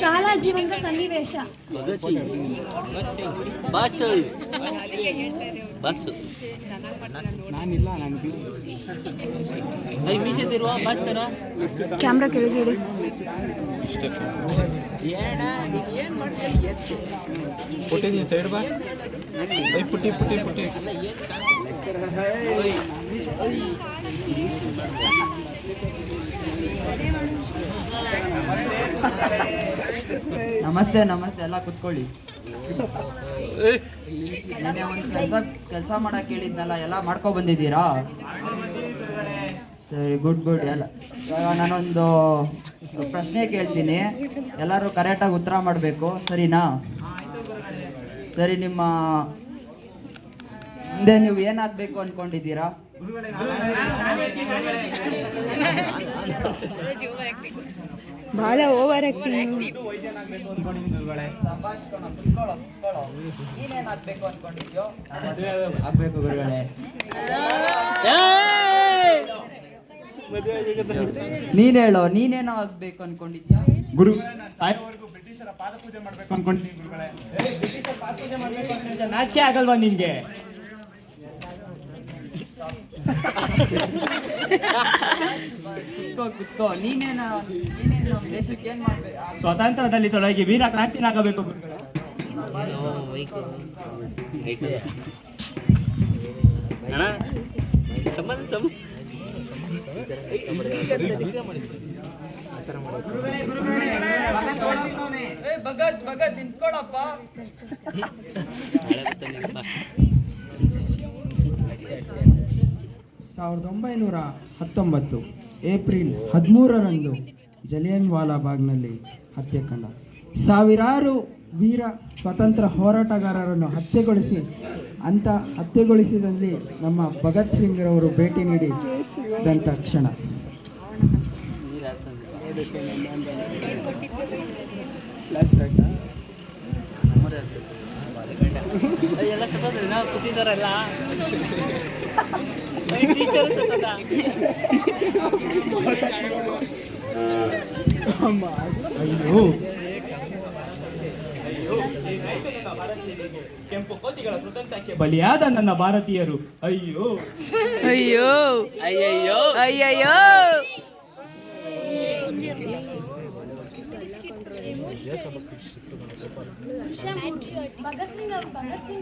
ಶಾಲಾ ಜೀವನದ ಸನ್ನಿವೇಶ. ಕ್ಯಾಮ್ರಾ ಕೆಳಗೆ ಇಡಿ. ಸೈಡ್ ಬಾ ಪುಟ್ಟಿ ಪುಟ್ಟಿ ಪುಟ್ಟಿ. ನಮಸ್ತೆ ನಮಸ್ತೆ, ಎಲ್ಲ ಕುತ್ಕೊಳ್ಳಿ. ನೆನ್ನೆ ಒಂದು ಕೆಲಸ ಮಾಡಕ್ಕೆ ಹೇಳಿದ್ನಲ್ಲ, ಎಲ್ಲ ಮಾಡ್ಕೊ ಬಂದಿದ್ದೀರಾ? ಸರಿ, ಗುಡ್ ಗುಡ್. ಎಲ್ಲ ಇವಾಗ ನಾನೊಂದು ಪ್ರಶ್ನೆ ಕೇಳ್ತೀನಿ, ಎಲ್ಲರೂ ಕರೆಕ್ಟಾಗಿ ಉತ್ತರ ಮಾಡಬೇಕು, ಸರಿನಾ? ಸರಿ, ನಿಮ್ಮ ಮುಂದೆ ನೀವು ಏನಾಗಬೇಕು ಅಂದ್ಕೊಂಡಿದ್ದೀರಾ? ಬಹಳ ಓವರ್ ಆಕ್ಟಿಂಗ್. ನೀನೇನಾಗಬೇಕು ಅನ್ಕೊಂಡಿದ್ಯೋ? ಆಗ್ಬೇಕು ಗುರುಗಳೇ. ನೀನ್ ಹೇಳೋ, ನೀನೇನೋ ಆಗ್ಬೇಕು ಅನ್ಕೊಂಡಿದ್ಯಾ? ಗುರು ಬ್ರಿಟಿಷರ ಪಾದ ಪೂಜೆ ಮಾಡ್ಬೇಕು ಅನ್ಕೊಂಡಿದ್ದೀನಿ ಗುರುಗಳೇ. ಬ್ರಿಟಿಷರ ಪಾದ ಪೂಜೆ ಮಾಡ್ಬೇಕು ಅಂತ ನಾಚಿಕೆ ಆಗಲ್ವಾ ನಿನ್ಗೆ? ಕುತ್ಕೋ. ನೀನೇನು ನಮ್ಮ ದೇಶಕ್ಕೆ ಏನ್ ಮಾಡ್ಬೇಕು? ಸ್ವಾತಂತ್ರ್ಯದಲ್ಲಿ ತೊಡಗಿ ವೀರ ಕ್ರಾಂತಿನಾಗಬೇಕು ಗುರುಗಳೇ. ಭಗತ್ ನಿಂತ್ಕೊಳಪ್ಪ. 1919 ಏಪ್ರಿಲ್ 13ರಂದು ಜಲಿಯನ್ ವಾಲಾ ಬಾಗ್ನಲ್ಲಿ ಹತ್ಯೆಕಂಡ. ಸಾವಿರಾರು ವೀರ ಸ್ವಾತಂತ್ರ್ಯ ಹೋರಾಟಗಾರರನ್ನು ಹತ್ಯೆಗೊಳಿಸಿದಲ್ಲಿ ನಮ್ಮ ಭಗತ್ ಸಿಂಗ್ ರವರು ಭೇಟಿ ನೀಡಿದಂಥ ಕ್ಷಣ. ಕೆಂಪು ಕೋತಿಗಳ ಕೃತಂತ್ರಕ್ಕೆ ಬಲಿಯಾದ ನನ್ನ ಭಾರತೀಯರು, ಅಯ್ಯೋ ಅಯ್ಯೋ ಅಯ್ಯಯ್ಯೋ ಅಯ್ಯಯ್ಯೋ. ಭಗತ್ ಸಿಂಗ್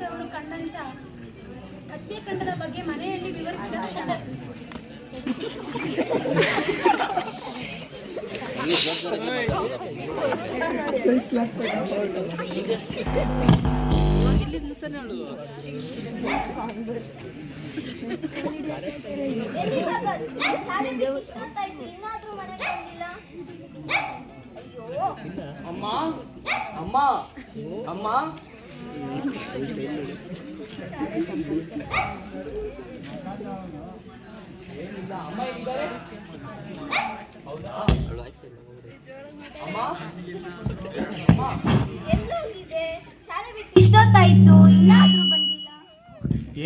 ಅವರು ಕಂಡಂತ ಹತ್ಯೆಕಾಂಡದ ಬಗ್ಗೆ ಮನೆಯಲ್ಲಿ ವಿವರಿಸಿದ ಕ್ಷಣ. ಅಮ್ಮ ಅಮ್ಮ ಅಮ್ಮ, ಇಷ್ಟೊತ್ತಾಯ್ತು, ಇನ್ನಾದ್ರೂ ಬಂದಿಲ್ಲ.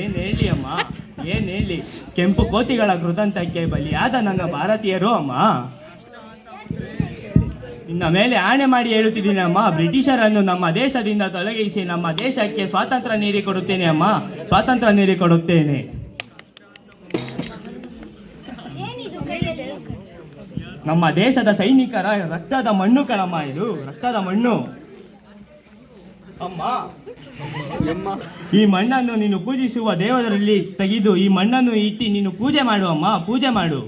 ಏನ್ ಹೇಳಿ ಅಮ್ಮ, ಏನ್ ಹೇಳಿ? ಕೆಂಪು ಕೋತಿಗಳ ಕೃತಂತ್ರಕ್ಕೆ ಬಲಿಯಾದ ನನ್ನ ಭಾರತೀಯರು ಅಮ್ಮ. ಇನ್ನ ಮೇಲೆ ಆಣೆ ಮಾಡಿ ಹೇಳುತ್ತಿದ್ದೀನಿ ಅಮ್ಮ, ಬ್ರಿಟಿಷರನ್ನು ನಮ್ಮ ದೇಶದಿಂದ ತೊಲಗಿಸಿ ನಮ್ಮ ದೇಶಕ್ಕೆ ಸ್ವಾತಂತ್ರ್ಯ ನೀಡಿಕೊಡುತ್ತೇನೆ ಅಮ್ಮ, ಸ್ವಾತಂತ್ರ್ಯ ನೀಡಿಕೊಡುತ್ತೇನೆ. ನಮ್ಮ ದೇಶದ ಸೈನಿಕರ ರಕ್ತದ ಮಣ್ಣು ಕಣಮ್ಮ, ಇದು ರಕ್ತದ ಮಣ್ಣು ಅಮ್ಮ. ಈ ಮಣ್ಣನ್ನು ನೀನು ಪೂಜಿಸುವ ದೇವರಲ್ಲಿ ತೆಗೆದು ಈ ಮಣ್ಣನ್ನು ಇಟ್ಟು ನೀನು ಪೂಜೆ ಮಾಡು ಅಮ್ಮ, ಪೂಜೆ ಮಾಡು.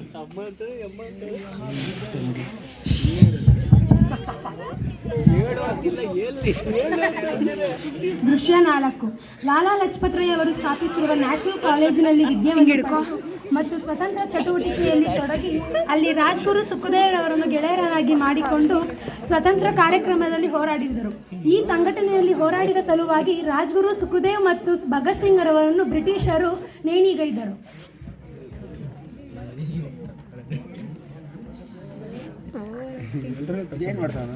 ದೃಶ್ಯ 4. ಲಾಲಾ ಲಜಪತ್ ರಾಯ್ ಅವರು ಸ್ಥಾಪಿಸಿರುವ ನ್ಯಾಷನಲ್ ಕಾಲೇಜಿನಲ್ಲಿ ವಿದ್ಯಾಭ್ಯಾಸ ಮತ್ತು ಸ್ವತಂತ್ರ ಚಟುವಟಿಕೆಯಲ್ಲಿ ತೊಡಗಿ ಅಲ್ಲಿ ರಾಜ್ಗುರು ಸುಖದೇವ್ ಅವರನ್ನು ಗೆಳೆಯರನ್ನಾಗಿ ಮಾಡಿಕೊಂಡು ಸ್ವತಂತ್ರ ಕಾರ್ಯಕ್ರಮದಲ್ಲಿ ಹೋರಾಡಿದರು. ಈ ಸಂಘಟನೆಯಲ್ಲಿ ಹೋರಾಡಿದ ಸಲುವಾಗಿ ರಾಜ್ಗುರು ಸುಖದೇವ್ ಮತ್ತು ಭಗತ್ ಸಿಂಗ್ ಅವರನ್ನು ಬ್ರಿಟಿಷರು ನೇಣಿಗೈದರು. ಏನ್ ಮಾಡ್ತಾನ?